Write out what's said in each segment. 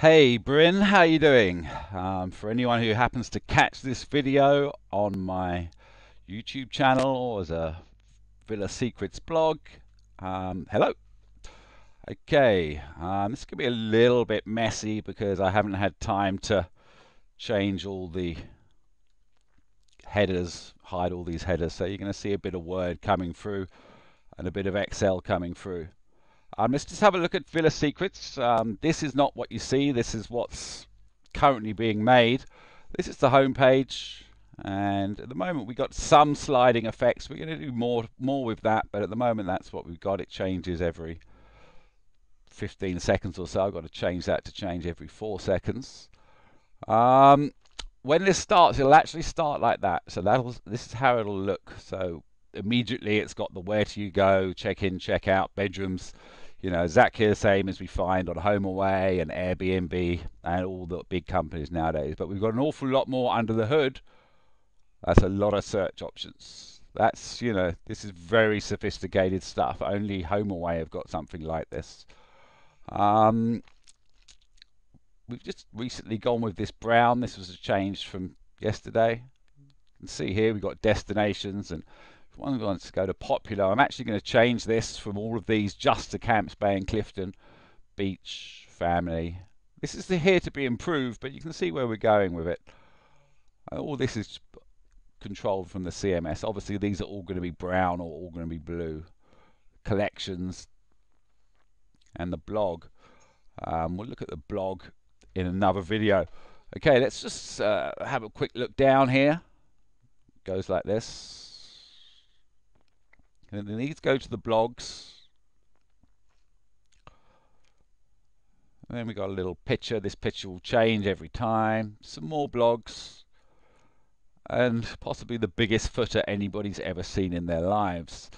Hey Bryn, how you doing? For anyone who happens to catch this video on my YouTube channel or as a Villa Secrets blog, hello. Okay, this could be a little bit messy because I haven't had time to change all the headers, hide all these headers, so you're going to see a bit of Word coming through and a bit of Excel coming through. Let's just have a look at Villa Secrets. This is not what you see. This is what's currently being made. This is the home page, and at the moment we've got some sliding effects. We're going to do more with that, but at the moment that's what we've got. It changes every 15 seconds or so. I've got to change that to change every 4 seconds. When this starts, it'll actually start like that. So this is how it'll look. So immediately it's got the where do you go, check in, check out, bedrooms, you know, exactly the same as we find on HomeAway and Airbnb and all the big companies nowadays. But we've got an awful lot more under the hood. That's a lot of search options. That's, you know, this is very sophisticated stuff. Only HomeAway have got something like this. We've just recently gone with this brown. This was a change from yesterday. You can see here we've got destinations, and if one wants to go to popular, I'm actually going to change this from all of these just to Camps Bay and Clifton, beach, family. This is here to be improved, but you can see where we're going with it. All this is controlled from the CMS. Obviously these are all going to be brown or all going to be blue. Collections and the blog. We'll look at the blog in another video. Okay, let's just have a quick look down here. It goes like this. And then these go to the blogs. And then we got a little picture. This picture will change every time. Some more blogs. And possibly the biggest footer anybody's ever seen in their lives.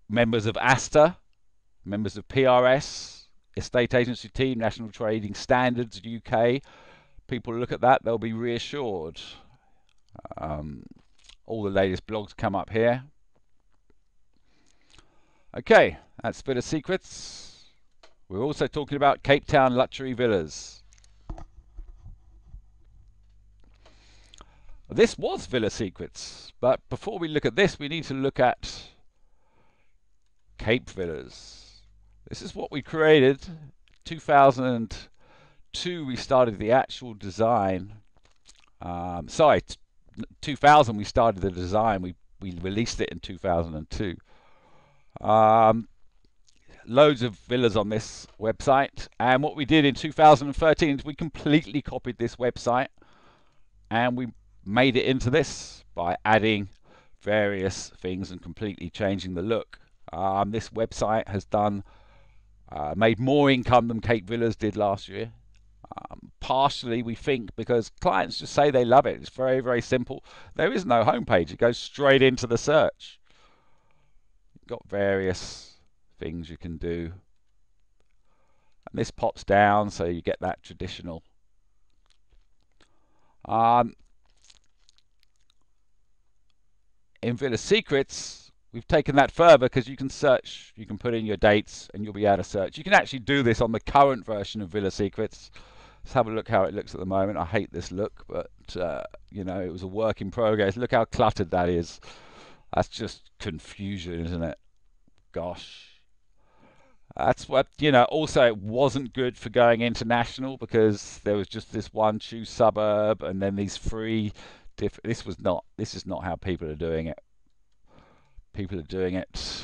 Members of ASTA, members of PRS, Estate Agency Team, National Trading Standards, UK. People look at that, they'll be reassured. All the latest blogs come up here. Okay, that's Villa Secrets. We're also talking about Cape Town luxury villas. This was Villa Secrets, but before we look at this, we need to look at Cape Villas. This is what we created. 2002 we started the actual design. 2000 we started the design. We released it in 2002. Loads of villas on this website, and what we did in 2013 is we completely copied this website and we made it into this by adding various things and completely changing the look. This website has made more income than Cape Villas did last year. Partially, we think, because clients just say they love it. It's very, very simple. There is no homepage. It goes straight into the search. You've got various things you can do. And this pops down, so you get that traditional. In Villa Secrets, we've taken that further because you can search, you can put in your dates and you'll be able to search. You can actually do this on the current version of Villa Secrets. Let's have a look how it looks at the moment. I hate this look, but you know, it was a work in progress. Look how cluttered that is. That's just confusion, isn't it? Gosh. That's what, you know, also it wasn't good for going international because there was just this one choose suburb and then these three this is not how people are doing it. People are doing it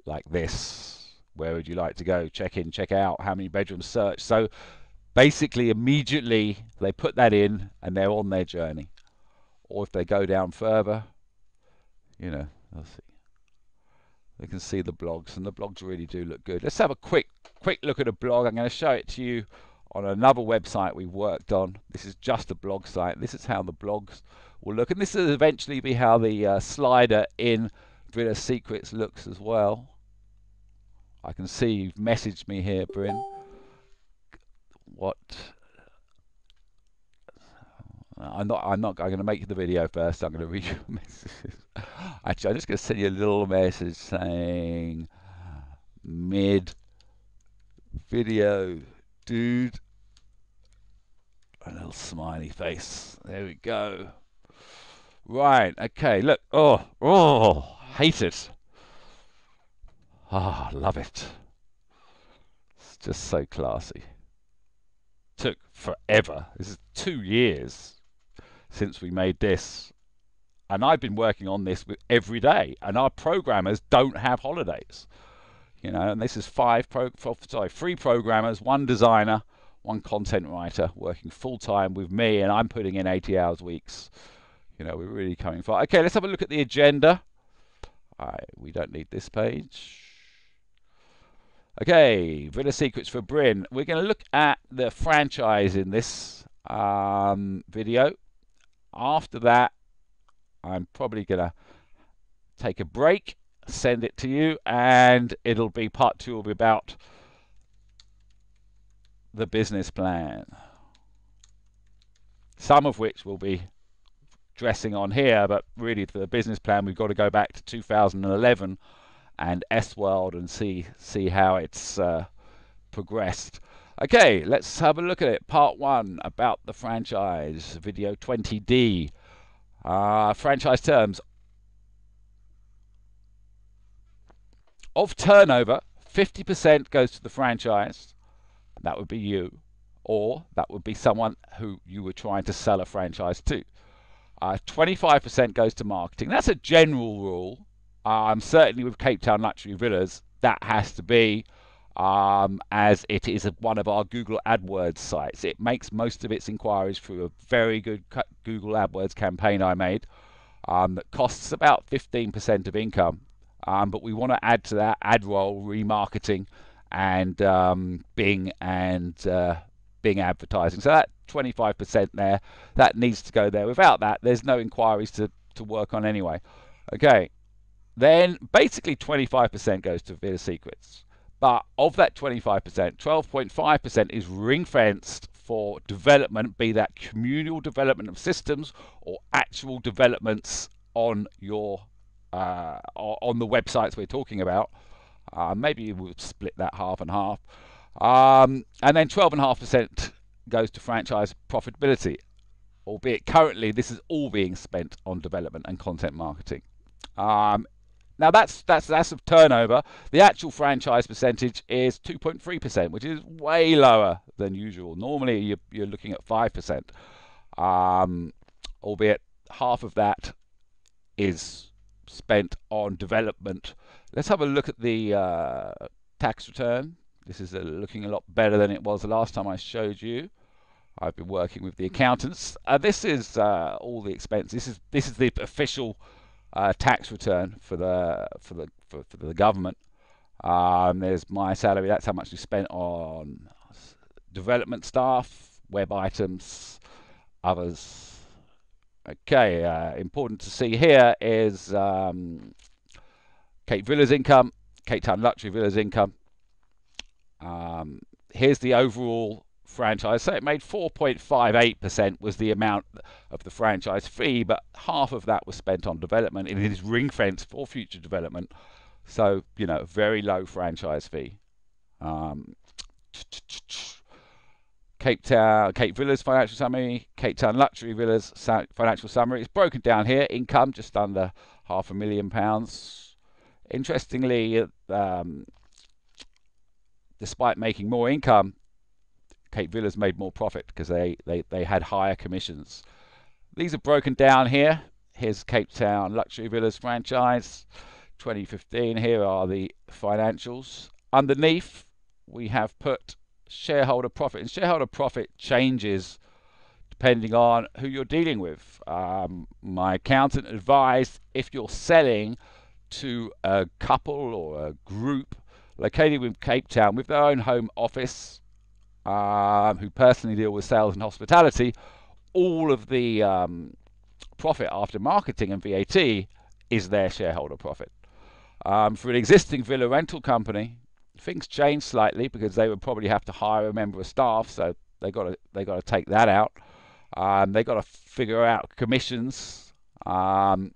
like this. Where would you like to go? Check in, check out, how many bedrooms, search. So basically immediately they put that in and they're on their journey. Or if they go down further, you know, let's see. They can see the blogs, and the blogs really do look good. Let's have a quick look at a blog. I'm going to show it to you on another website we worked on. This is just a blog site. This is how the blogs will look, and this will eventually be how the slider in Villa Secrets looks as well. I can see you've messaged me here, Bryn. What? I'm not going to make the video first. I'm going to read your messages. Actually, I'm just going to send you a little message saying mid video, dude. little smiley face. There we go. Right, okay, look. Oh, hate it. Ah, love it. It's just so classy. Took forever. This is 2 years since we made this. And I've been working on this every day. And our programmers don't have holidays. You know, and this is three programmers, one designer, one content writer working full time with me, and I'm putting in 80 hours weeks. You know, we're really coming far. Okay, let's have a look at the agenda. We don't need this page. Okay, Villa Secrets for Bryn. We're going to look at the franchise in this video. After that, I'm probably going to take a break, send it to you, and it'll be part 2 will be about the business plan, some of which will be dressing on here, but really for the business plan we've got to go back to 2011 and S-World and see how it's progressed. Okay, let's have a look at it. Part 1 about the franchise, video 20D. Franchise terms. Of turnover, 50% goes to the franchise. That would be you, or that would be someone who you were trying to sell a franchise to. 25% goes to marketing. That's a general rule. Certainly with Cape Town Luxury Villas, that has to be, as it is one of our Google AdWords sites. It makes most of its inquiries through a very good Google AdWords campaign I made that costs about 15% of income. But we want to add to that ad roll, remarketing, and Bing and Bing advertising. So that 25% there, that needs to go there. Without that, there's no inquiries to work on anyway. Okay, then basically 25% goes to Villa Secrets. But of that 25%, 12.5% is ring-fenced for development, be that communal development of systems or actual developments on your on the websites we're talking about. Maybe we'll split that half and half. And then 12.5% goes to franchise profitability, albeit currently this is all being spent on development and content marketing. Now that's of turnover. The actual franchise percentage is 2.3%, which is way lower than usual. Normally you're looking at 5%, albeit half of that is spent on development. Let's have a look at the tax return. This is looking a lot better than it was the last time I showed you. I've been working with the accountants. This is all the expenses. This is the official tax return for the government. There's my salary. That's how much we spent on development staff, web items, others. Okay, important to see here is Cape Villas income, Cape Town Luxury Villas income. Here's the overall franchise. So it made 4.58% was the amount of the franchise fee, but half of that was spent on development. It is ring fenced for future development. So, you know, very low franchise fee. Cape Villas financial summary, Cape Town Luxury Villas financial summary. It's broken down here. Income just under £500,000. Interestingly, despite making more income, Cape Villas made more profit because they had higher commissions. These are broken down here. Here's Cape Town Luxury Villas franchise 2015. Here are the financials. Underneath, we have put shareholder profit, and shareholder profit changes depending on who you're dealing with. My accountant advised if you're selling to a couple or a group located in Cape Town with their own home office, who personally deal with sales and hospitality, all of the profit after marketing and VAT is their shareholder profit. For an existing villa rental company, things change slightly because they would probably have to hire a member of staff, so they got to take that out. They got to figure out commissions, so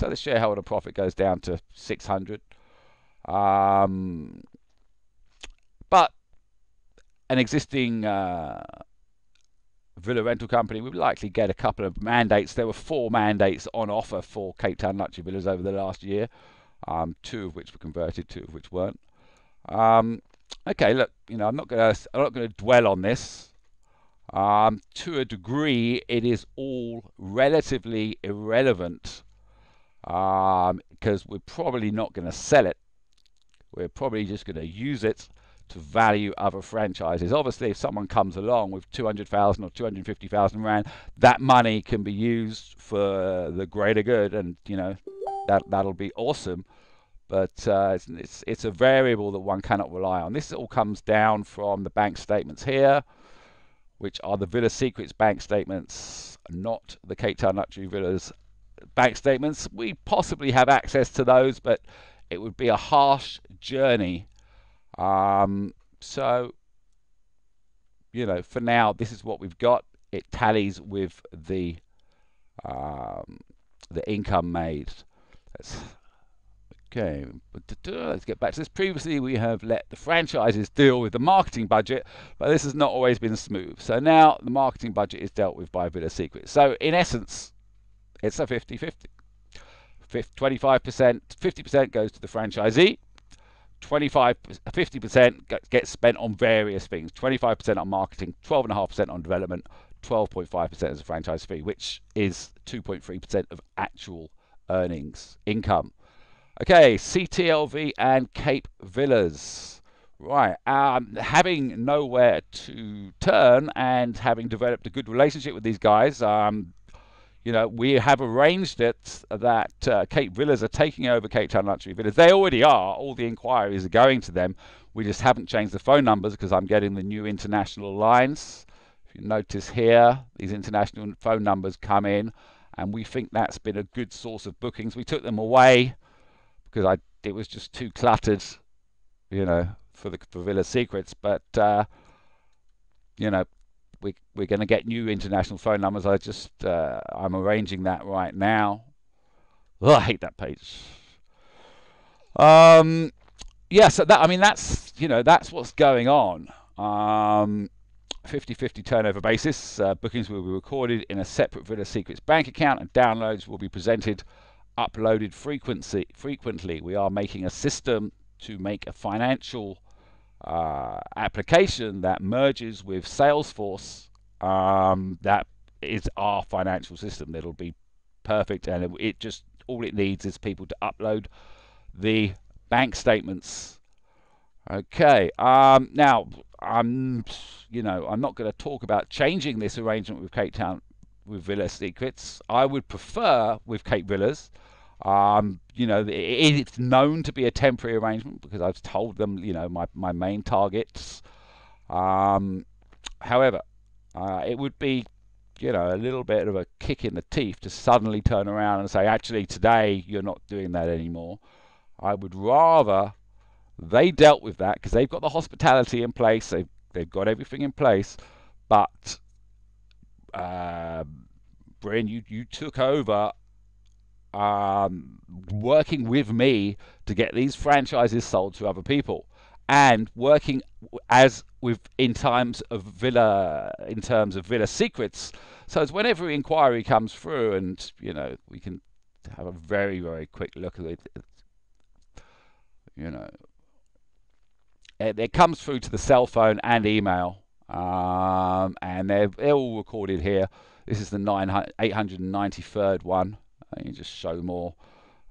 the shareholder profit goes down to 600. But an existing villa villa rental company, we'd likely get a couple of mandates. There were 4 mandates on offer for Cape Town luxury villas over the last year, 2 of which were converted, 2 of which weren't. Okay, look, I'm not gonna dwell on this. To a degree, it is all relatively irrelevant because we're probably not going to sell it. We're probably just going to use it to value other franchises. Obviously, if someone comes along with 200,000 or 250,000 rand, that money can be used for the greater good, and that'll be awesome. But it's a variable that one cannot rely on. This all comes down from the bank statements here, which are the Villa Secrets bank statements, not the Cape Town Luxury Villas bank statements. We possibly have access to those, but it would be a harsh journey. So, for now, this is what we've got. It tallies with the income made. Okay, let's get back to this. Previously, we have let the franchises deal with the marketing budget, but this has not always been smooth. So now the marketing budget is dealt with by Villa Secrets. So in essence, it's a 50-50. 25%, 50% goes to the franchisee. 50% gets spent on various things. 25% on marketing, 12.5% on development, 12.5% as a franchise fee, which is 2.3% of actual earnings, income. Okay, CTLV and Cape Villas. Right, having nowhere to turn and having developed a good relationship with these guys, we have arranged it that Cape Villas are taking over Cape Town Luxury Villas. They already are. All the inquiries are going to them. We just haven't changed the phone numbers because I'm getting the new international lines. If you notice here, these international phone numbers come in, and we think that's been a good source of bookings. We took them away because it was just too cluttered, for Villa Secrets. But we're going to get new international phone numbers. I'm arranging that right now. Oh, I hate that page. Yeah, so that's what's going on. 50-50 turnover basis. Bookings will be recorded in a separate Villa Secrets bank account, and downloads will be uploaded frequently. We are making a system to make a financial application that merges with Salesforce. That is our financial system. That'll be perfect, and all it needs is people to upload the bank statements. Okay. Now I'm not going to talk about changing this arrangement with Cape Town with Villa Secrets. I would prefer with Cape Villas. It's known to be a temporary arrangement because I've told them, my main targets. However, it would be, a little bit of a kick in the teeth to suddenly turn around and say, actually, today you're not doing that anymore. I would rather they dealt with that because they've got the hospitality in place. They've got everything in place, but Bryn, you took over working with me to get these franchises sold to other people, and working in terms of Villa Secrets. So it's whenever inquiry comes through, and we can have a very, very quick look at it. It comes through to the cell phone and email, and they're all recorded here. This is the 893rd one. You just show more,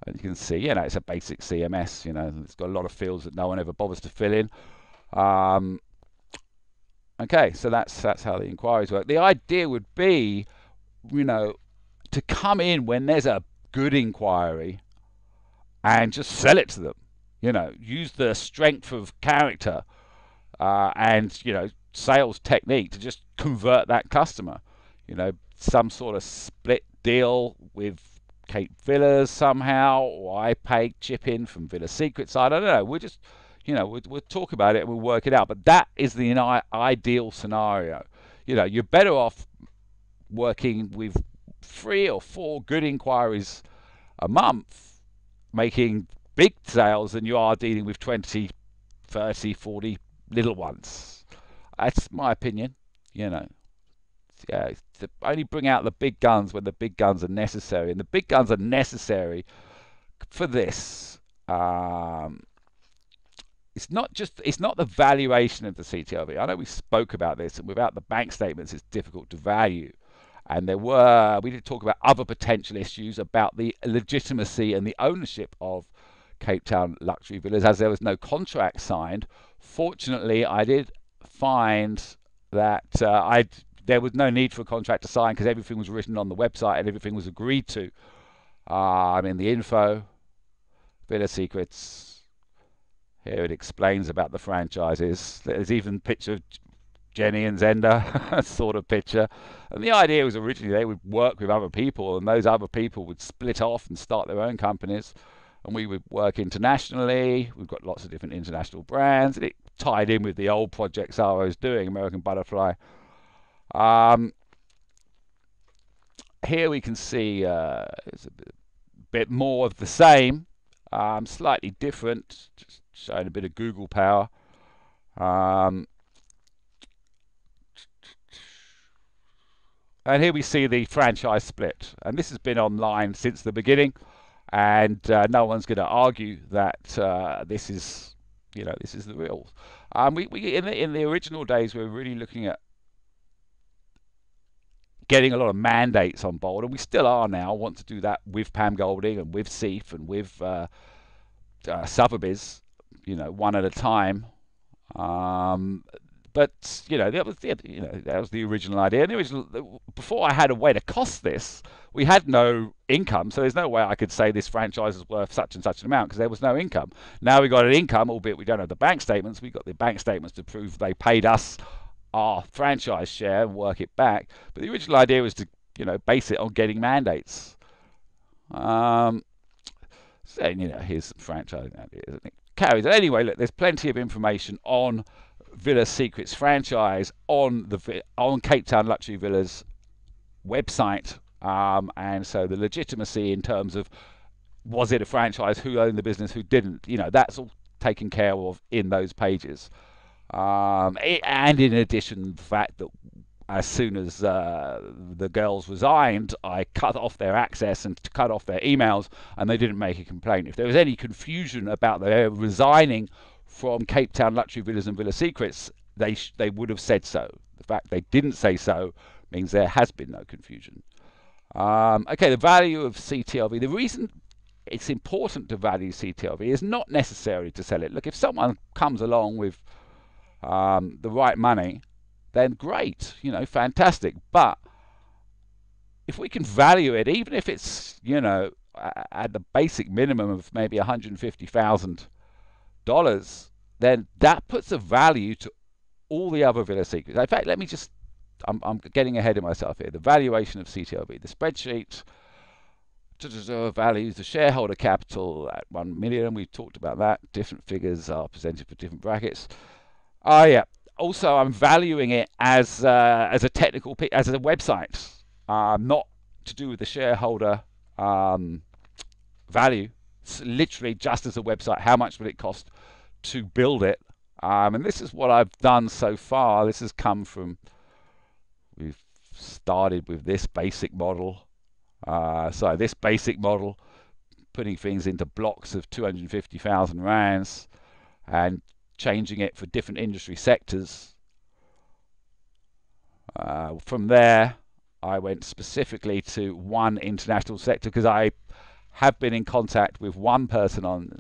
and you can see, it's a basic CMS. It's got a lot of fields that no one ever bothers to fill in. Okay, so that's how the inquiries work. The idea would be, to come in when there's a good inquiry and just sell it to them. Use the strength of character and sales technique to just convert that customer. Some sort of split deal with Cape Villas somehow, or I pay chip in from Villa Secrets. I don't know. We'll just, we'll talk about it and we'll work it out. But that is the ideal scenario. You're better off working with 3 or 4 good inquiries a month, making big sales, than you are dealing with 20, 30, 40 little ones. That's my opinion. yeah, to only bring out the big guns when the big guns are necessary, and the big guns are necessary for this. It's not the valuation of the CTLV. I know we spoke about this, and without the bank statements, it's difficult to value. And we did talk about other potential issues about the legitimacy and the ownership of Cape Town luxury villas, as there was no contract signed. Fortunately, I did find that there was no need for a contract to sign because everything was written on the website and everything was agreed to. In the info, Villa Secrets. Here it explains about the franchises. There's even a picture of Jenny and Zenda, sort of picture. And the idea was originally they would work with other people, and those other people would split off and start their own companies, and we would work internationally. We've got lots of different international brands, and it tied in with the old projects I was doing, American Butterfly. Here we can see it's a bit more of the same, slightly different, just showing a bit of Google power. And here we see the franchise split, and this has been online since the beginning, and no one's going to argue that this is, this is the real. In the original days, we were really looking at getting a lot of mandates on board, and we still are now. Want to do that with Pam Golding and with Seif and with Sotheby's, one at a time. But that was the original idea. And before I had a way to cost this, we had no income, so there's no way I could say this franchise is worth such and such an amount because there was no income. Now we got an income, albeit we don't have the bank statements. We got the bank statements to prove they paid us our franchise share and work it back. But the original idea was to base it on getting mandates. So here's some franchising ideas. It carries. Anyway, look, there's plenty of information on Villa Secrets franchise on Cape Town Luxury Villas website, and so the legitimacy in terms of was it a franchise, who owned the business, who didn't, that's all taken care of in those pages. And in addition, the fact that as soon as the girls resigned, I cut off their access and cut off their emails, and they didn't make a complaint. If there was any confusion about their resigning from Cape Town Luxury Villas and Villa Secrets, they would have said so. The fact they didn't say so means there has been no confusion. Okay, the value of CTLV. The reason it's important to value CTLV is not necessarily to sell it. Look, if someone comes along with the right money, then great, fantastic. But if we can value it, even if it's, at the basic minimum of maybe $150,000, then that puts a value to all the other Villa Secrets. In fact, I'm getting ahead of myself here. The valuation of CTLV, the spreadsheet values the shareholder capital at 1 million. We talked about that. Different figures are presented for different brackets. Yeah. Also, I'm valuing it as a technical, as a website, not to do with the shareholder value. It's literally just as a website. How much will it cost to build it? And this is what I've done so far. This has come from, we've started with this basic model. This basic model, putting things into blocks of 250,000 rands and changing it for different industry sectors. From there, I went specifically to one international sector because I have been in contact with one person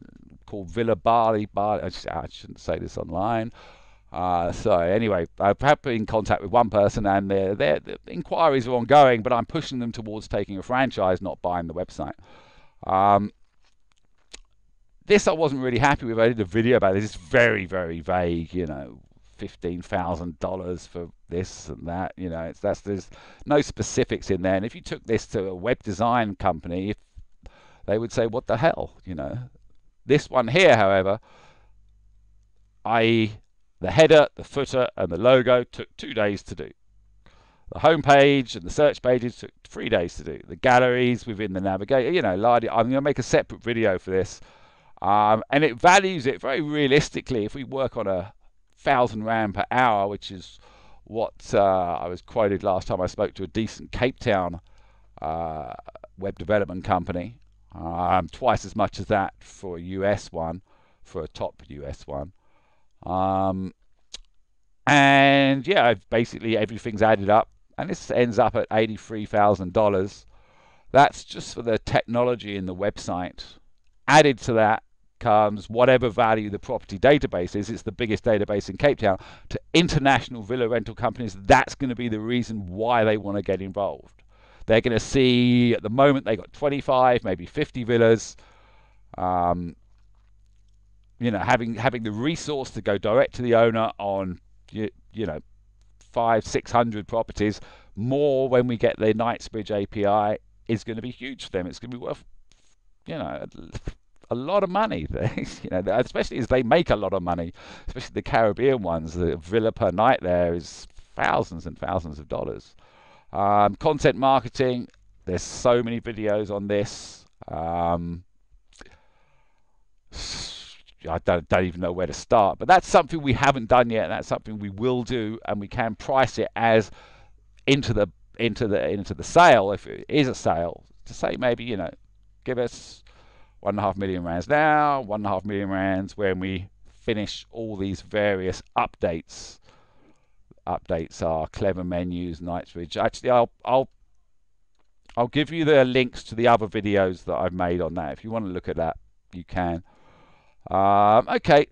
called Villa Bali. I shouldn't say this online. Anyway, I've been in contact with one person, and their inquiries are ongoing, but I'm pushing them towards taking a franchise, not buying the website. This I wasn't really happy with. I did a video about this. It's very, very vague, $15,000 for this and that. There's no specifics in there. And if you took this to a web design company, they would say, "What the hell?" This one here, however, i.e., the header, the footer, and the logo, took 2 days to do. The home page and the search pages took 3 days to do. The galleries within the navigator, I'm going to make a separate video for this. And it values it very realistically. If we work on 1,000 rand per hour, which is what I was quoted last time I spoke to a decent Cape Town web development company. Twice as much as that for a US one, for a top US one. And yeah, basically everything's added up, and this ends up at $83,000. That's just for the technology in the website. Added to that comes whatever value the property database is. It's the biggest database in Cape Town. To international villa rental companies, that's going to be the reason why they want to get involved. They're going to see, at the moment, they got 25, maybe 50 villas. You know, having the resource to go direct to the owner on, you know, 500-600 properties, more when we get the Knightsbridge API, is going to be huge for them. It's going to be worth, you know, a lot of money. You know, especially as they make a lot of money, especially the Caribbean ones. The villa per night there is thousands and thousands of dollars. Content marketing, there's so many videos on this. I don't even know where to start, but that's something we haven't done yet, and that's something we will do, and we can price it as into the sale, if it is a sale, to say maybe, you know, give us 1.5 million rands now, 1.5 million rands when we finish all these various updates. Updates are clever menus, Knightsbridge. Actually, I'll give you the links to the other videos that I've made on that. If you want to look at that, you can. Okay,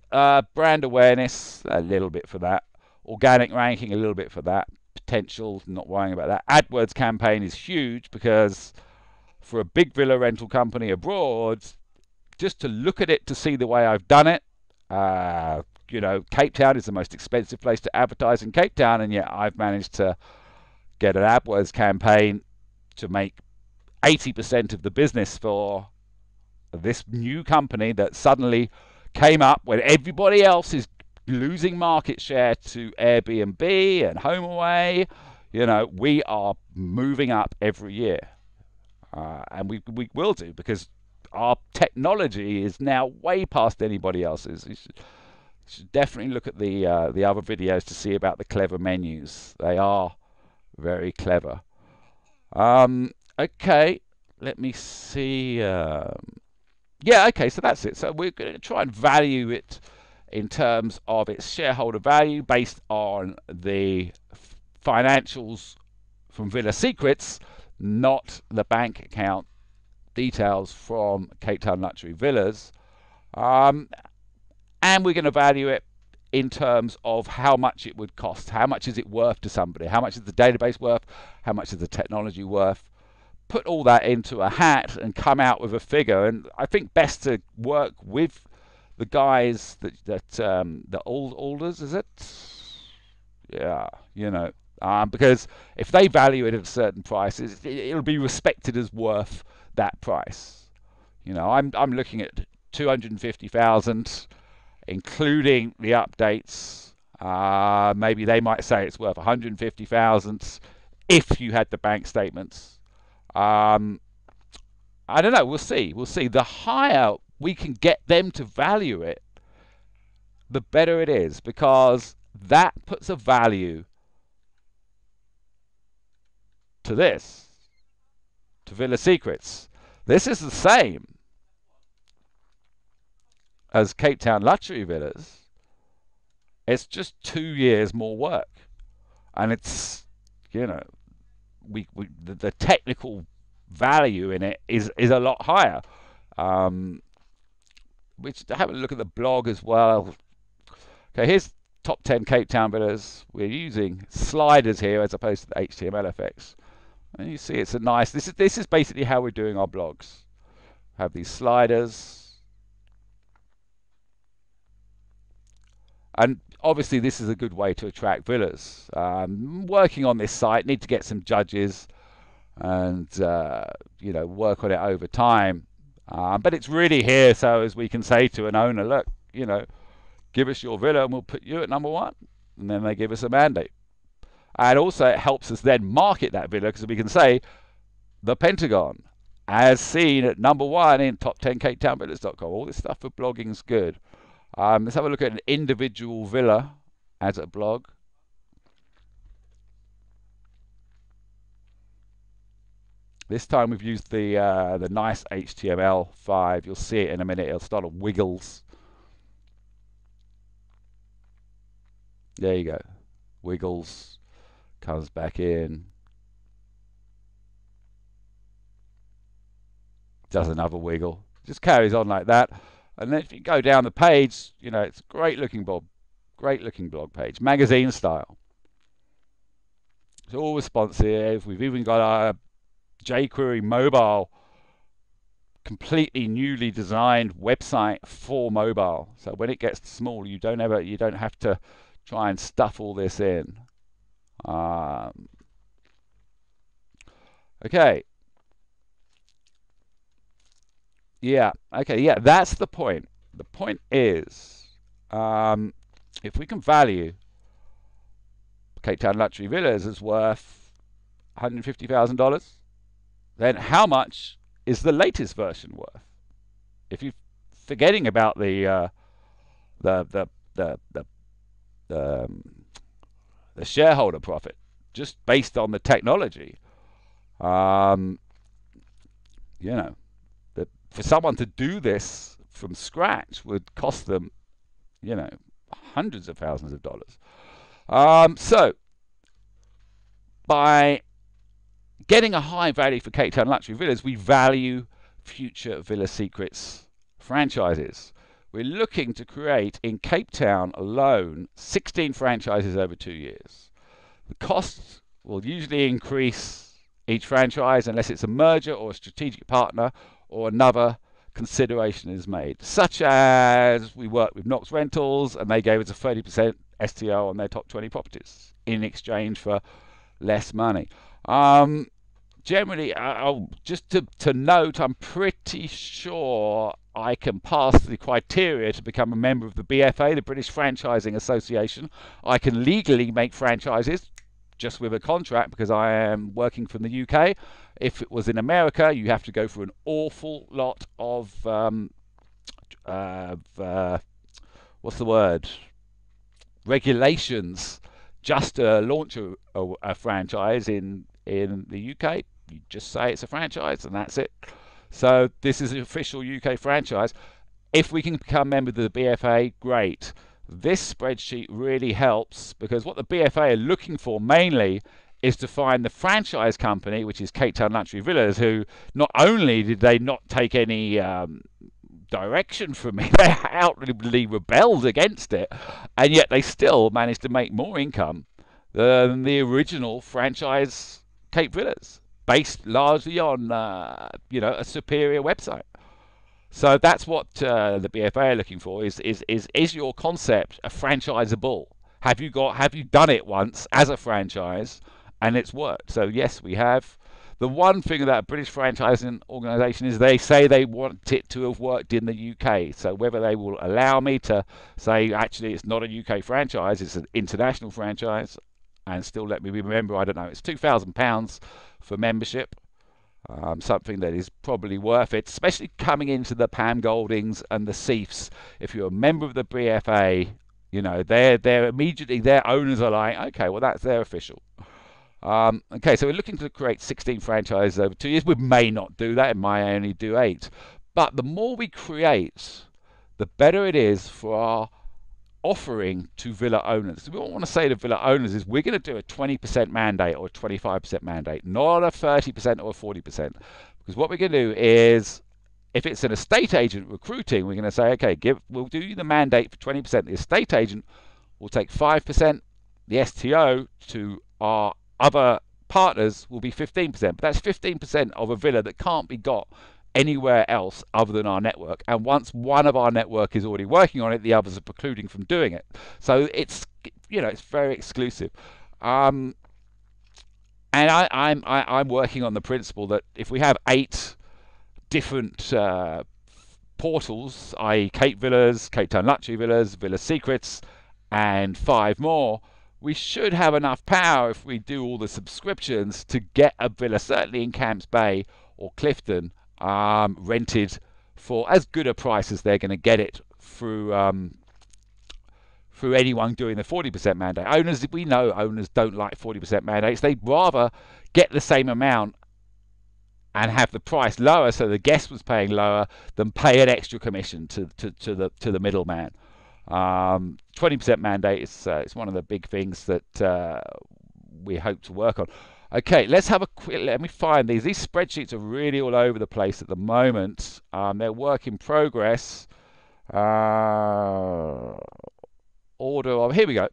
brand awareness, a little bit for that. Organic ranking, a little bit for that. Potential, not worrying about that. AdWords campaign is huge, because for a big villa rental company abroad, just to look at it to see the way I've done it, you know, Cape Town is the most expensive place to advertise in Cape Town, and yet I've managed to get an AdWords campaign to make 80% of the business for this new company that suddenly came up when everybody else is losing market share to Airbnb and HomeAway. You know, we are moving up every year, and we will do, because our technology is now way past anybody else's. You should definitely look at the other videos to see about the clever menus. They are very clever. Okay, let me see. Yeah, okay, so that's it. So we're going to try and value it in terms of its shareholder value based on the financials from Villa Secrets, not the bank account details from Cape Town Luxury Villas. And we're going to value it in terms of how much it would cost. How much is it worth to somebody? How much is the database worth? How much is the technology worth? Put all that into a hat and come out with a figure. And I think best to work with the guys the Alders, is it? Yeah, you know, because if they value it at a certain price, it'll be respected as worth that price. You know, I'm looking at 250,000, including the updates. Maybe they might say it's worth 150,000 if you had the bank statements. I don't know. We'll see. We'll see. The higher we can get them to value it, the better it is, because that puts a value to this, to Villa Secrets. This is the same as Cape Town Luxury Villas. It's just 2 years more work, and it's, you know, the technical value in it is a lot higher. Which, have a look at the blog as well. Okay, here's top 10 Cape Town villas. We're using sliders here as opposed to the HTML effects, and you see it's a nice. This is basically how we're doing our blogs. Have these sliders, and obviously this is a good way to attract villas. Working on this site, need to get some judges and you know, work on it over time, but it's really here so as we can say to an owner, look, you know, give us your villa and we'll put you at #1, and then they give us a mandate. And also it helps us then market that villa, because we can say the Pentagon as seen at #1 in top 10 CapeTownVillas.com. All this stuff for blogging is good. Let's have a look at an individual villa as a blog. This time we've used the nice HTML5. You'll see it in a minute. It'll start to wiggles. There you go. Wiggles. Comes back in. Does another wiggle. Just carries on like that. And then if you go down the page, you know, it's a great looking blog page. Magazine style. It's all responsive. We've even got our jQuery mobile, completely newly designed website for mobile. So when it gets small, you don't have to try and stuff all this in. Okay. Yeah. Okay. Yeah. That's the point. The point is, if we can value Cape Town Luxury Villas as worth $150,000, then how much is the latest version worth? If you're forgetting about the shareholder profit, just based on the technology, you know, for someone to do this from scratch would cost them, you know, hundreds of thousands of dollars. So by getting a high value for Cape Town Luxury Villas, we value future Villa Secrets franchises. We're looking to create in Cape Town alone 16 franchises over 2 years. The costs will usually increase each franchise unless it's a merger or a strategic partner or another consideration is made, such as we worked with Knox Rentals and they gave us a 30% STO on their top 20 properties in exchange for less money. Generally, just to note, I'm pretty sure I can pass the criteria to become a member of the BFA, the British Franchising Association. I can legally make franchises just with a contract because I am working from the UK. If it was in America, you have to go through an awful lot of what's the word? Regulations just to launch a franchise in the UK. You just say it's a franchise and that's it. So this is an official UK franchise. If we can become member of the BFA, great. This spreadsheet really helps because what the BFA are looking for mainly is to find the franchise company, which is Cape Town Luxury Villas, who not only did they not take any direction from me, they outwardly rebelled against it, and yet they still managed to make more income than the original franchise Cape Villas, based largely on you know, a superior website. So that's what the BFA are looking for: is your concept a franchisable? Have you done it once as a franchise and it's worked? So yes, we have. The one thing about a British franchising organisation is they say they want it to have worked in the UK. So whether they will allow me to say actually it's not a UK franchise, it's an international franchise, and still let me be a member, I don't know. It's £2,000 for membership. Something that is probably worth it, especially coming into the Pam Goldings and the Seifs. If you're a member of the BFA, you know, they're immediately, their owners are like, okay, well, that's their official. Okay, so we're looking to create 16 franchises over 2 years. We may not do that, it might only do 8. But the more we create, the better it is for our offering to villa owners. What we want to say to villa owners is we're going to do a 20% mandate or a 25% mandate, not a 30% or a 40%. Because what we're going to do is, if it's an estate agent recruiting, we're going to say, okay, we'll do you the mandate for 20%. The estate agent will take 5%. The STO to our other partners will be 15%. But that's 15% of a villa that can't be got anywhere else other than our network, and once one of our network is already working on it, the others are precluding from doing it. So it's, you know, it's very exclusive. And I'm working on the principle that if we have 8 different portals, i.e. Cape Villas, Cape Town Luxury Villas, Villa Secrets, and 5 more, we should have enough power if we do all the subscriptions to get a villa, certainly in Camps Bay or Clifton, rented for as good a price as they're going to get it through anyone doing the 40% mandate. Owners, we know owners don't like 40% mandates. They'd rather get the same amount and have the price lower, so the guest was paying lower, than pay an extra commission to the middleman. 20% mandate is it's one of the big things that we hope to work on. Okay, let's have a quick. Let me find these. These spreadsheets are really all over the place at the moment. They're work in progress. Order of, here we go.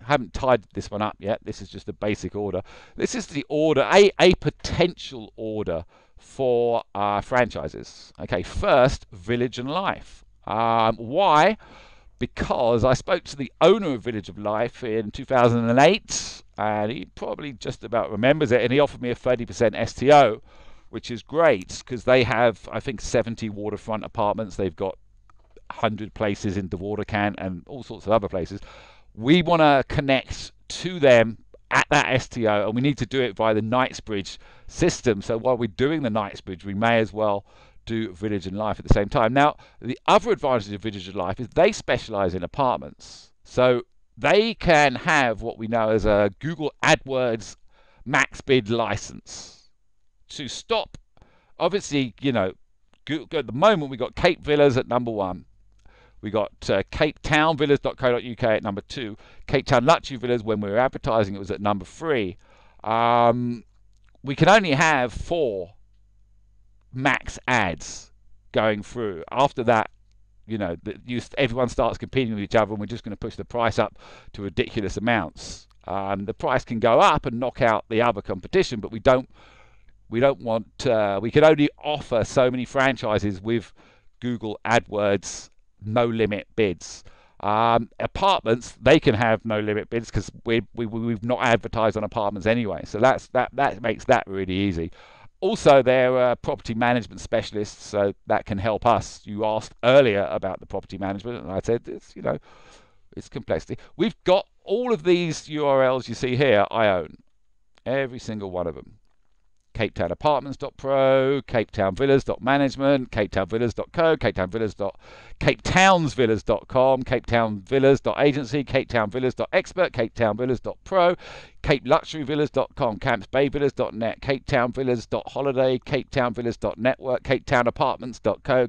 I haven't tied this one up yet. This is just a basic order. This is the order, a potential order for franchises. Okay, first, Village and Life. Why? Because I spoke to the owner of Village of Life in 2008, and he probably just about remembers it, and he offered me a 30% STO, which is great, because they have, I think, 70 waterfront apartments. They've got 100 places in the Watercan and all sorts of other places. We want to connect to them at that STO, and we need to do it via the Knightsbridge system. So while we're doing the Knightsbridge, we may as well do Village and Life at the same time. Now, the other advantage of Village and Life is they specialize in apartments. So they can have what we know as a Google AdWords max bid license to stop. Obviously, you know, at the moment we got Cape Villas at #1. We got CapeTownVillas.co.uk at #2. Cape Town Luxury Villas, when we were advertising, it was at #3. We can only have 4 max ads going through. After that, you know, everyone starts competing with each other, and we're just going to push the price up to ridiculous amounts. The price can go up and knock out the other competition, but we don't want. We can only offer so many franchises with Google AdWords no limit bids. Apartments, they can have no limit bids because we've not advertised on apartments anyway. So that makes that really easy. Also, they're property management specialists, so that can help us. You asked earlier about the property management, and I said it's, you know, it's complexity. We've got all of these URLs you see here. I own every single one of them. CapetownApartments.pro, CapetownVillas.management, CapetownVillas.co, CapetownVillas.CapetownsVillas.com, CapetownVillas.agency, CapetownVillas.expert, CapetownVillas.pro, CapeLuxuryVillas.com, CampsBayVillas.net, CapetownVillas.holiday, CapetownVillas.network, CapetownApartments.co,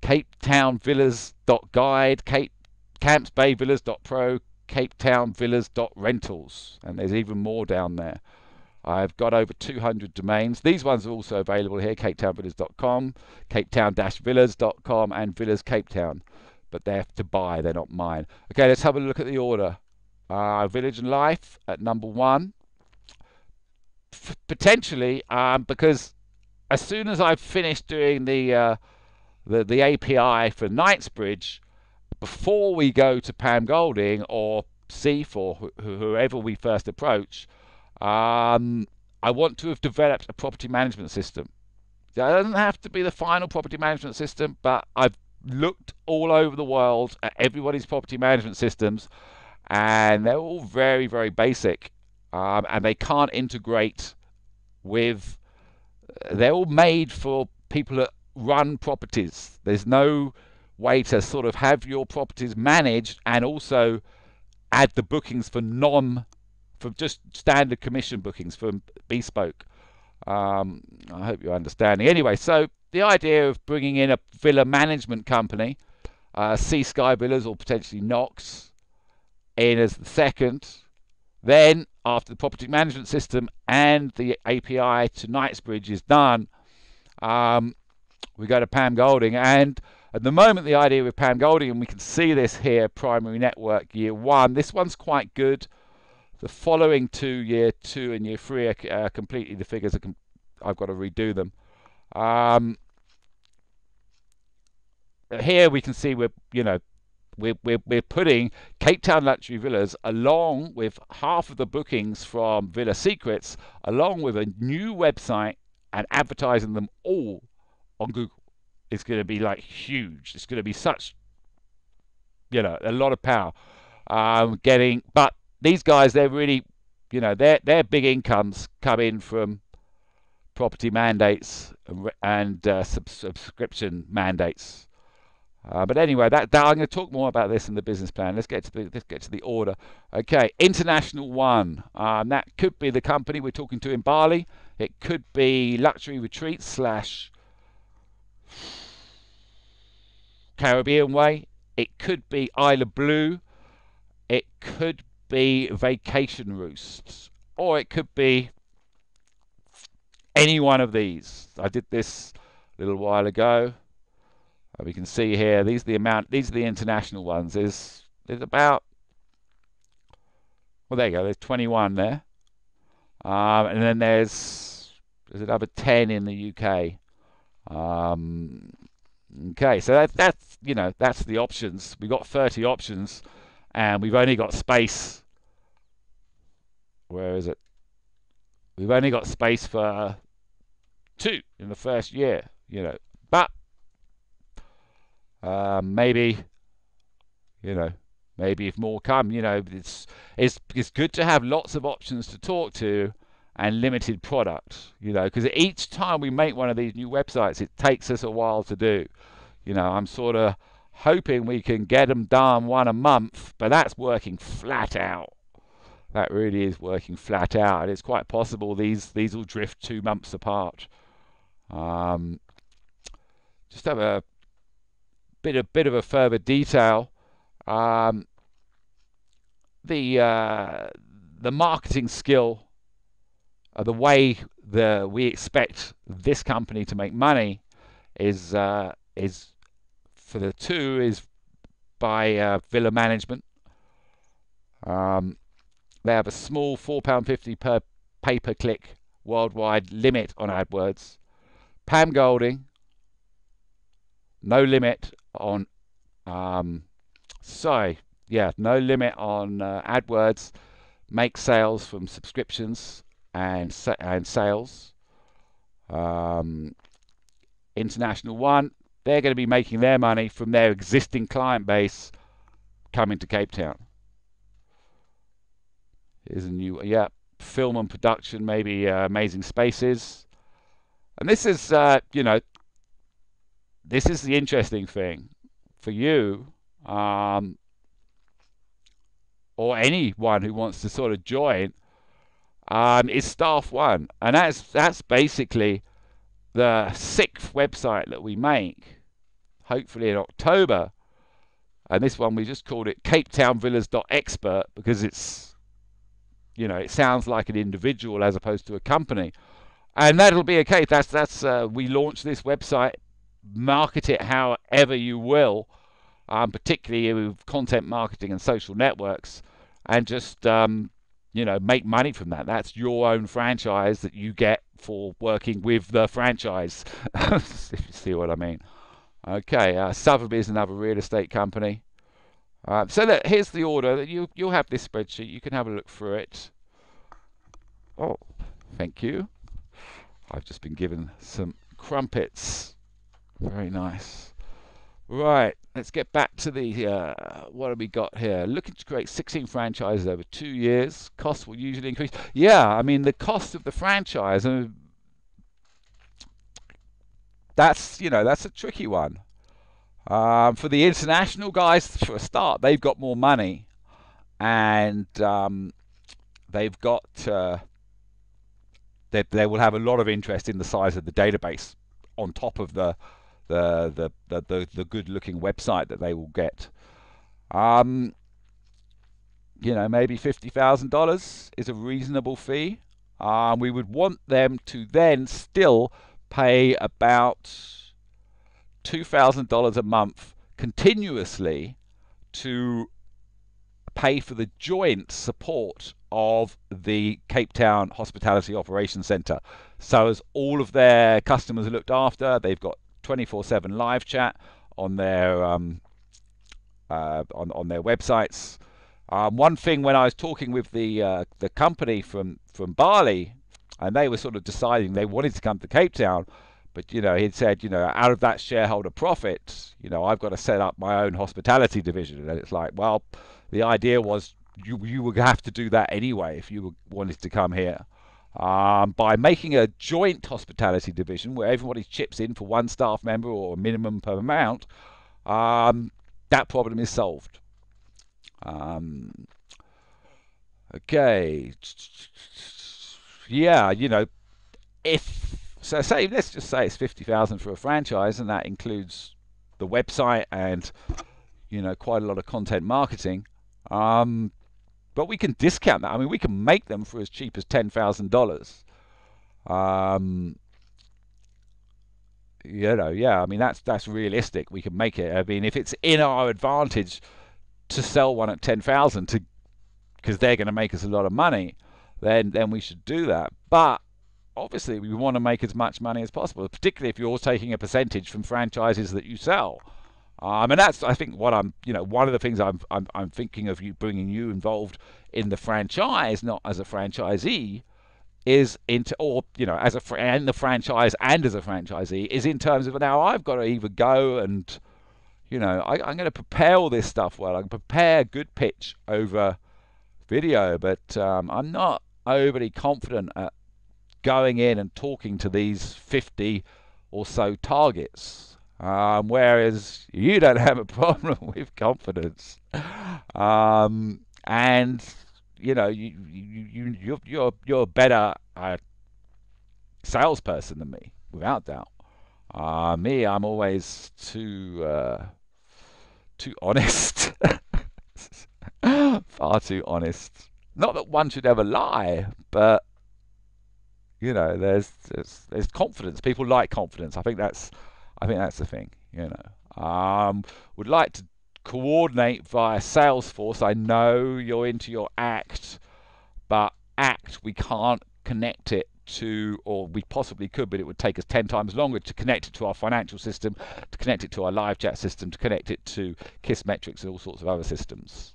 CapetownVillas.guide, CampsBayVillas.pro, CapetownVillas.rentals, and there's even more down there. I've got over 200 domains. These ones are also available here, CapetownVillas.com, CapetownVillas.com, and Villas Cape Town. But they're to buy, they're not mine. Okay, let's have a look at the order. Village and Life at #1. Potentially, because as soon as I've finished doing the API for Knightsbridge, before we go to Pam Golding or Seif or whoever we first approach, I want to have developed a property management system. It doesn't have to be the final property management system, but I've looked all over the world at everybody's property management systems, and they're all very, very basic, and they can't integrate with. They're all made for people that run properties. There's no way to sort of have your properties managed and also add the bookings for just standard commission bookings from bespoke. I hope you're understanding. Anyway, so the idea of bringing in a villa management company, Sea Sky Villas or potentially Knox, in as the second. Then, after the property management system and the API to Knightsbridge is done, we go to Pam Golding. And at the moment, the idea with Pam Golding, and we can see this here, primary network year 1. This one's quite good. The following 2, year 2 and year 3, are completely, the figures are, I've got to redo them. Here we can see we're putting Cape Town Luxury Villas along with half of the bookings from Villa Secrets, along with a new website, and advertising them all on Google. It's going to be like huge. It's going to be such, a lot of power. But these guys, they're really, their big incomes come in from property mandates and subscription mandates. But anyway, that I'm going to talk more about this in the business plan. Let's get to the order. Okay, International One. That could be the company we're talking to in Bali. It could be luxury retreats slash Caribbean way. It could be Isle of Blue. It could be vacation roosts, or it could be any one of these. I did this a little while ago. We can see here, these are the international ones. There's about, well, there you go, there's 21 there. And then there's another 10 in the UK. Okay, so that's that's the options. We've got 30 options, and we've only got space. Where is it? We've only got space for 2 in the first year, But maybe, maybe if more come, it's good to have lots of options to talk to and limited product, because each time we make one of these new websites, it takes us a while to do. I'm sort of hoping we can get them done one a month, but that's working flat out. That really is working flat out, and it's quite possible these will drift 2 months apart. Just have a bit of a further detail. The marketing skill, the way we expect this company to make money is for the 2 is by villa management. They have a small £4.50 per pay-per-click worldwide limit on AdWords. Pam Golding, no limit on no limit on AdWords. Make sales from subscriptions and sales. International One, they're going to be making their money from their existing client base coming to Cape Town. Here's a new, film and production, maybe Amazing Spaces. And this is, this is the interesting thing for you, or anyone who wants to sort of join, is Staff One. And that's basically the 6th website that we make, hopefully in October. And this one, we just called it CapetownVillas.expert because it's, it sounds like an individual as opposed to a company. And that'll be okay. That's we launch this website, market it however you will, particularly with content marketing and social networks, and just make money from that. That's your own franchise that you get for working with the franchise. If you see what I mean. Okay, Sotheby's is another real estate company. So look, here's the order. You'll have this spreadsheet. You can have a look through it. Oh, thank you. I've just been given some crumpets. Very nice. Right, let's get back to the, what have we got here? Looking to create 16 franchises over 2 years. Costs will usually increase. Yeah, I mean, the cost of the franchise, that's a tricky one. For the international guys, for a start, they've got more money, and they've got they will have a lot of interest in the size of the database on top of the good-looking website that they will get. Maybe $50,000 is a reasonable fee. We would want them to then still pay about $2,000 a month continuously to pay for the joint support of the Cape Town Hospitality Operations Centre. So as all of their customers are looked after, they've got 24/7 live chat on their on their websites. One thing, when I was talking with the company from Bali, and they were sort of deciding they wanted to come to Cape Town, but he'd said, out of that shareholder profit, I've got to set up my own hospitality division. And it's like, well, the idea was you would have to do that anyway if you wanted to come here. By making a joint hospitality division where everybody chips in for one staff member or a minimum per amount, that problem is solved. Okay. Yeah, So say, let's just say it's 50,000 for a franchise, and that includes the website and quite a lot of content marketing. But we can discount that. I mean, we can make them for as cheap as $10,000. Yeah. I mean, that's realistic. We can make it. I mean, if it's in our advantage to sell one at 10,000 to because they're going to make us a lot of money, then we should do that. But obviously, we want to make as much money as possible, particularly if you're taking a percentage from franchises that you sell. And that's, I think, what one of the things I'm thinking of bringing you involved in the franchise, not as a franchisee, is into, or as and the franchise and as a franchisee, is in terms of now I've got to either go and I'm going to prepare all this stuff well. I can prepare a good pitch over video, but I'm not overly confident at going in and talking to these 50 or so targets. Whereas you don't have a problem with confidence, and you're a better salesperson than me, without doubt. Me, I'm always too honest. Far too honest. Not that one should ever lie, but there's confidence. People like confidence. I think that's the thing. Would like to coordinate via Salesforce. I know you're into your Act, but Act we can't connect it to, or we possibly could, but it would take us 10 times longer to connect it to our financial system, to connect it to our live chat system, to connect it to Kissmetrics and all sorts of other systems.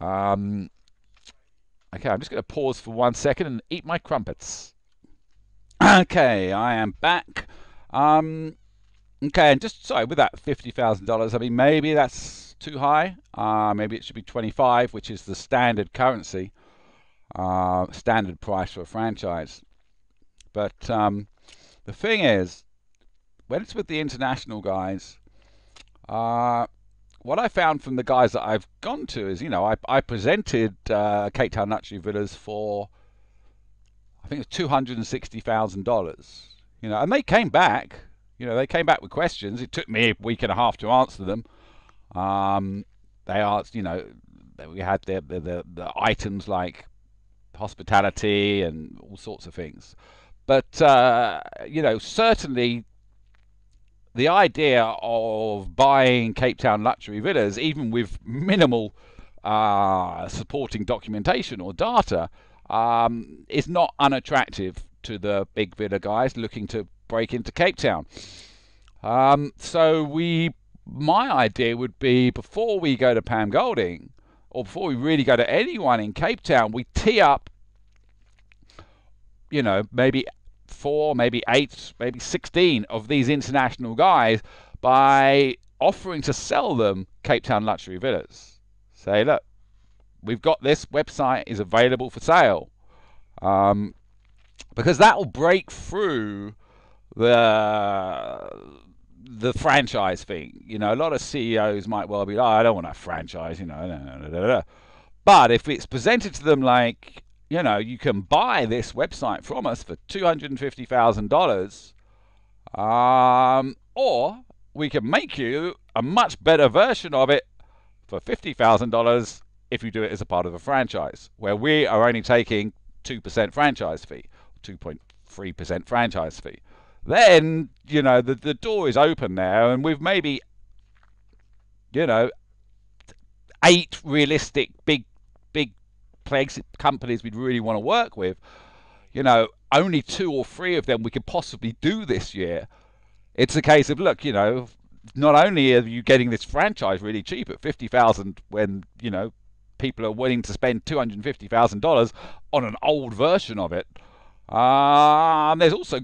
Okay, I'm just going to pause for 1 second and eat my crumpets. Okay, I am back. Okay, and just sorry, with that $50,000, I mean, maybe that's too high. Maybe it should be 25, which is the standard currency, standard price for a franchise. But the thing is, when it's with the international guys, what I found from the guys that I've gone to is, I presented Cape Town Luxury Villas for, I think it was $260,000. And they came back. They came back with questions. It took me a week and a half to answer them. They asked, we had the items like hospitality and all sorts of things. But certainly the idea of buying Cape Town Luxury Villas, even with minimal supporting documentation or data, is not unattractive to the big villa guys looking to break into Cape Town. So my idea would be, before we go to Pam Golding, or before we really go to anyone in Cape Town, we tee up, maybe 4, maybe 8, maybe 16 of these international guys by offering to sell them Cape Town Luxury Villas. Say, look, we've got this website is available for sale, because that will break through the franchise thing. A lot of CEOs might well be, I don't want a franchise, But if it's presented to them like, you can buy this website from us for $250,000, or we can make you a much better version of it for $50,000 if you do it as a part of a franchise, where we are only taking 2% franchise fee, 2.3% franchise fee. Then, the door is open there, and with maybe, 8 realistic big companies we'd really want to work with, only 2 or 3 of them we could possibly do this year. It's a case of, look, not only are you getting this franchise really cheap at $50,000 when, people are willing to spend $250,000 on an old version of it, there's also,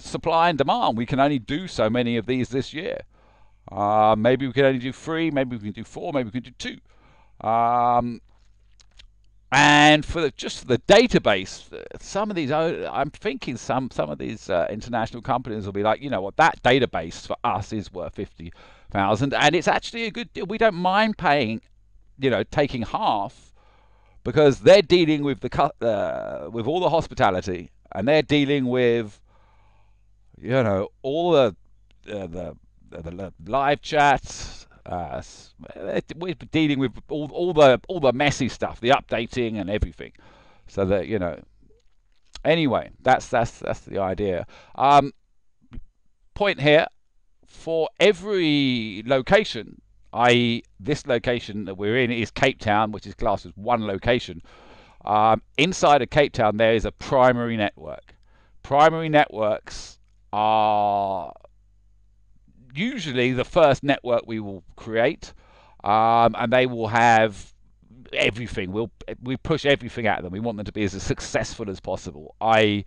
supply and demand. We can only do so many of these this year. Maybe we can only do 3, maybe we can do 4, maybe we can do 2. And for just the database, some of these, I'm thinking some of these international companies will be like, that database for us is worth 50,000, and it's actually a good deal. We don't mind paying, taking half, because they're dealing with with all the hospitality, and they're dealing with, you know, all the live chats. We're dealing with all the messy stuff, the updating and everything. So that, you know. Anyway, that's the idea. Point here: for every location, i.e., this location that we're in is Cape Town, which is classed as one location. Inside of Cape Town, there is a primary network. Primary networks are usually the first network we will create, and they will have everything. We push everything at them. We want them to be as successful as possible. In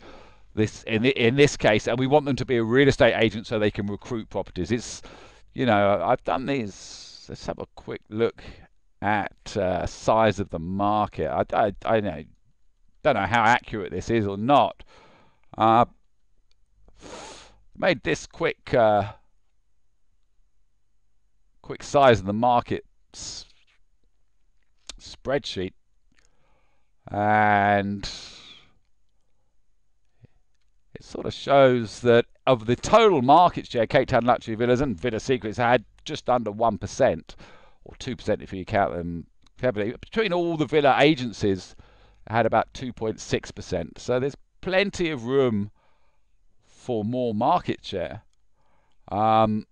this case, and we want them to be a real estate agent so they can recruit properties. It's, you know, I've done these. Let's have a quick look at size of the market. I don't know how accurate this is or not. Made this quick size of the market spreadsheet, and it sort of shows that of the total market share, Cape Town Luxury Villas and Villa Secrets had just under 1%, or 2% if you count them heavily. Between all the villa agencies, it had about 2.6%. So there's plenty of room for more market share. However,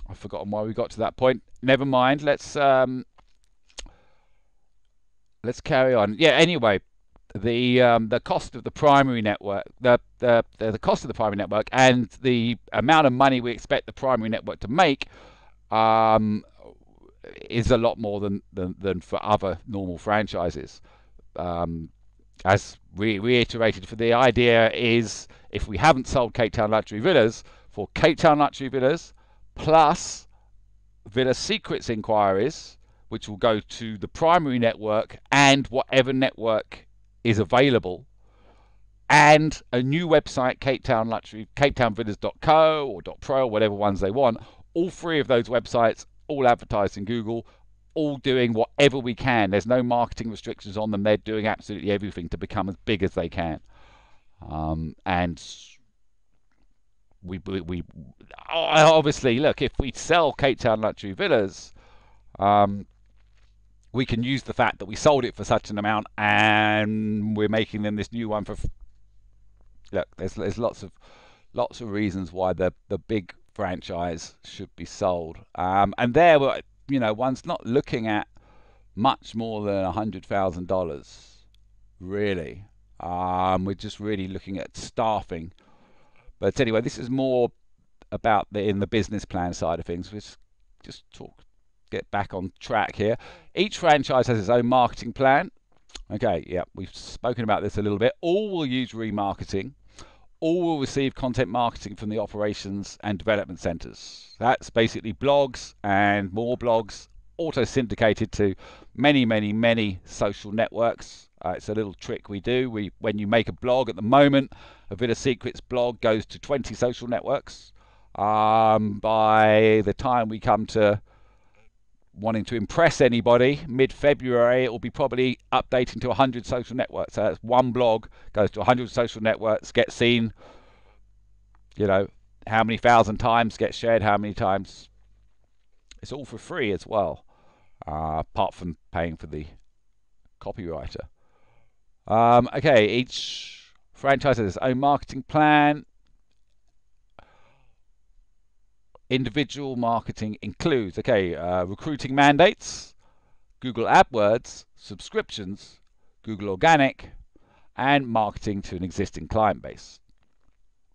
I've forgotten why we got to that point. Never mind. Let's carry on. Yeah. Anyway, the cost of the primary network, the cost of the primary network, and the amount of money we expect the primary network to make, is a lot more than for other normal franchises. As we reiterated, for the idea is, if we haven't sold Cape Town Luxury Villas, for Cape Town Luxury Villas plus Villa Secrets inquiries, which will go to the primary network and whatever network is available, and a new website, CapeTownVillas.co or .pro, or whatever ones they want. All three of those websites, all advertised in Google, all doing whatever we can. There's no marketing restrictions on them. They're doing absolutely everything to become as big as they can. And we obviously, look, if we sell Cape Town Luxury Villas, we can use the fact that we sold it for such an amount and we're making them this new one for. Look, there's lots of reasons why the big franchise should be sold. And there were, you know, one's not looking at much more than $100,000, really. We're just really looking at staffing. But anyway, this is more about in the business plan side of things. Let's just get back on track here. Each franchise has its own marketing plan. Okay, yeah, we've spoken about this a little bit. All will use remarketing. All will receive content marketing from the operations and development centers. That's basically blogs and more blogs, auto-syndicated to many social networks. It's a little trick we do. When you make a blog at the moment, a Villa Secrets blog goes to 20 social networks. By the time we come to wanting to impress anybody, mid-February, it will be probably updating to 100 social networks. So that's one blog goes to 100 social networks, gets seen, you know, how many thousand times, gets shared how many times. It's all for free as well, apart from paying for the copywriter. Okay, each franchise has its own marketing plan. Individual marketing includes, recruiting mandates, Google AdWords, subscriptions, Google Organic, and marketing to an existing client base.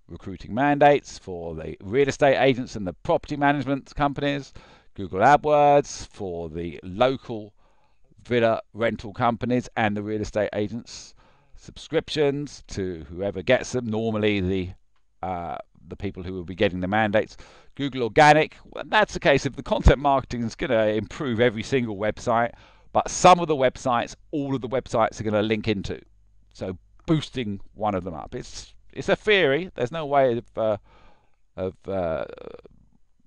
Recruiting mandates for the real estate agents and the property management companies, Google AdWords for the local villa rental companies and the real estate agents, subscriptions to whoever gets them, normally the people who will be getting the mandates. Google Organic, well, that's the case if the content marketing is going to improve every single website, but some of the websites, all of the websites are going to link into. So boosting one of them up. It's a theory. There's no way of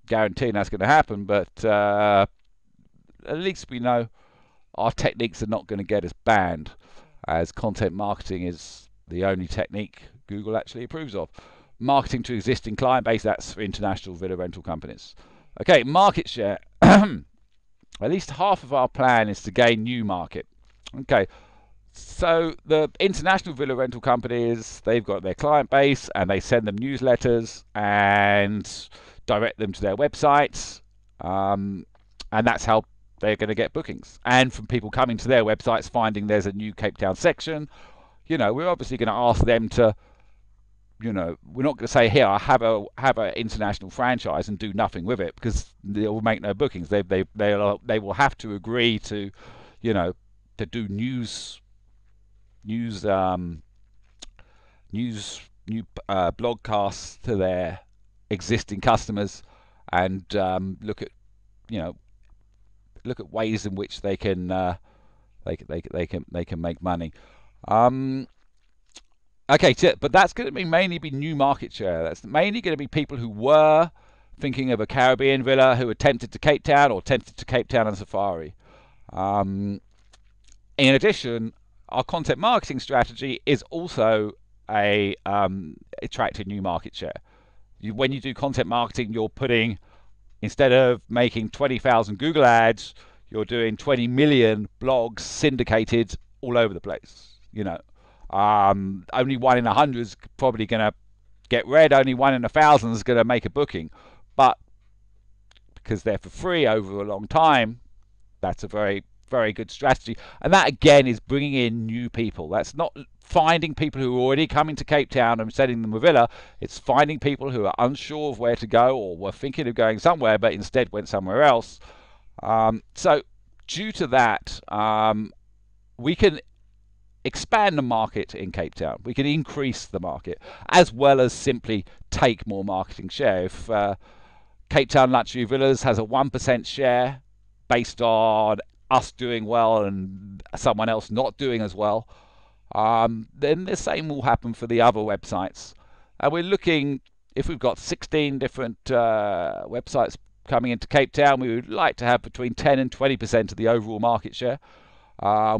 guaranteeing that's going to happen, but at least we know our techniques are not going to get us banned, as content marketing is the only technique Google actually approves of. Marketing to existing client base, that's for international villa rental companies. Okay, market share. At least half of our plan is to gain new market. Okay, so the international villa rental companies, they've got their client base and they send them newsletters and direct them to their websites, and that's how they're going to get bookings. And from people coming to their websites, finding there's a new Cape Town section, we're obviously going to ask them to, we're not going to say, here, I have a international franchise and do nothing with it, because they will make no bookings. They will have to agree to, to do new blogcasts to their existing customers, and look at ways in which they can make money. Okay, but that's going to mainly be new market share. That's mainly going to be people who were thinking of a Caribbean villa, who are tempted to Cape Town or tempted to Cape Town and Safari. In addition, our content marketing strategy is also attracting new market share. When you do content marketing, you're putting, instead of making 20,000 Google ads, you're doing 20 million blogs syndicated all over the place. Only 1 in 100 is probably going to get read. Only 1 in 1,000 is going to make a booking. But because they're for free over a long time, that's a very, very good strategy. And that, again, is bringing in new people. That's not finding people who are already coming to Cape Town and sending them a villa. It's finding people who are unsure of where to go, or were thinking of going somewhere but instead went somewhere else. So due to that, we can expand the market in Cape Town. We can increase the market, as well as simply take more marketing share. If Cape Town Luxury Villas has a 1% share based on us doing well and someone else not doing as well, then the same will happen for the other websites. And we're looking, if we've got 16 different websites coming into Cape Town, we would like to have between 10 and 20% of the overall market share,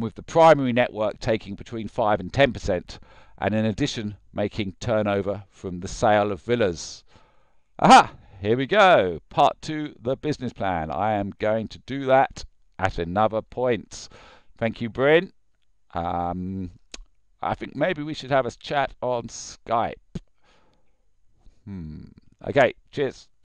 with the primary network taking between 5 and 10%, and in addition making turnover from the sale of villas. Aha! Here we go. Part 2, the business plan. I am going to do that at another point. Thank you, Bryn. I think maybe we should have a chat on Skype. Okay, cheers.